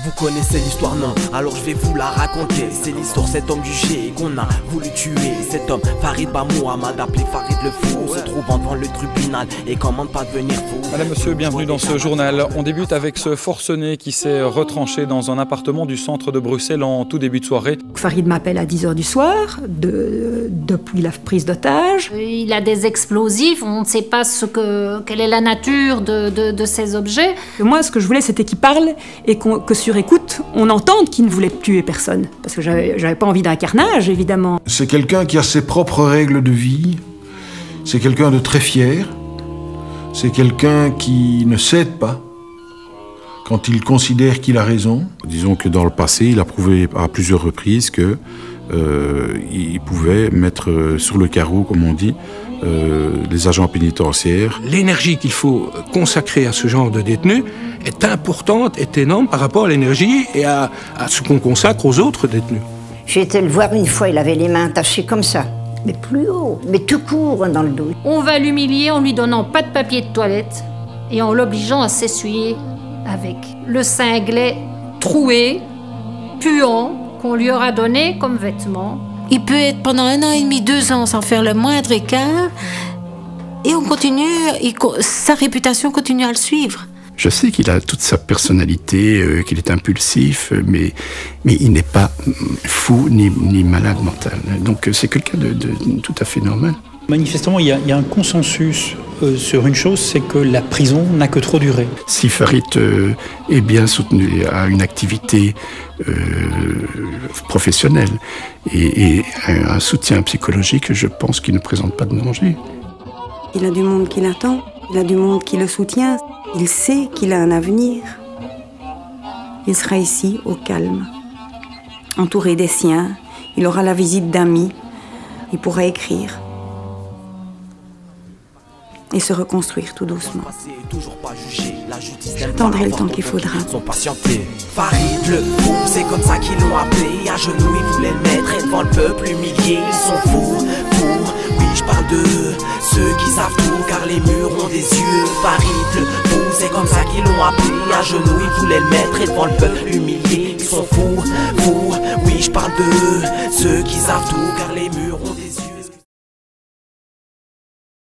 Vous connaissez l'histoire, non? Alors je vais vous la raconter. C'est l'histoire cet homme jugé qu'on a voulu tuer. Cet homme, Farid Mohamed, appelé Farid le Fou, se trouvant devant le tribunal et commande pas devenir fou. Madame, monsieur, bienvenue dans ce journal. On débute avec ce forcené qui s'est retranché dans un appartement du centre de Bruxelles en tout début de soirée. Farid m'appelle à 10 h du soir, depuis la prise d'otage. Il a des explosifs, on ne sait pas quelle est la nature de ces objets. Moi, ce que je voulais, c'était qu'il parle et que sur écoute, on entende qu'il ne voulait tuer personne. Parce que j'avais pas envie d'un carnage, évidemment. C'est quelqu'un qui a ses propres règles de vie. C'est quelqu'un de très fier. C'est quelqu'un qui ne cède pas quand il considère qu'il a raison. Disons que dans le passé, il a prouvé à plusieurs reprises que il pouvait mettre sur le carreau, comme on dit, les agents pénitentiaires. L'énergie qu'il faut consacrer à ce genre de détenus est importante, est énorme par rapport à l'énergie et à ce qu'on consacre aux autres détenus. J'ai été le voir une fois, il avait les mains attachées comme ça, mais plus haut, mais tout court dans le dos. On va l'humilier en lui donnant pas de papier de toilette et en l'obligeant à s'essuyer avec le cinglet troué, puant, qu'on lui aura donné comme vêtement. Il peut être pendant 1 an et demi, 2 ans sans faire le moindre écart et on continue, sa réputation continue à le suivre. Je sais qu'il a toute sa personnalité, qu'il est impulsif, mais il n'est pas fou ni malade mental. Donc c'est quelqu'un de tout à fait normal. Manifestement, il y a un consensus sur une chose, c'est que la prison n'a que trop duré. Si Farid est bien soutenu à une activité professionnelle et un soutien psychologique, je pense qu'il ne présente pas de danger. Il a du monde qui l'attend, il a du monde qui le soutient. Il sait qu'il a un avenir. Il sera ici, au calme, entouré des siens. Il aura la visite d'amis. Il pourra écrire et se reconstruire tout doucement. J'attendrai le temps qu'il faudra. Farid le fou, c'est comme ça qu'ils l'ont appelé. À genoux, ils voulaient le mettre et devant le peuple humilié. Ils sont fous, oui, je parle d'eux. Ceux qui savent tout, car les murs ont des yeux. Farid le fou, c'est comme ça qu'ils l'ont appelé. À genoux, ils voulaient le mettre et devant le peuple humilié. Ils sont fous, oui, je parle d'eux. Ceux qui savent tout, car les murs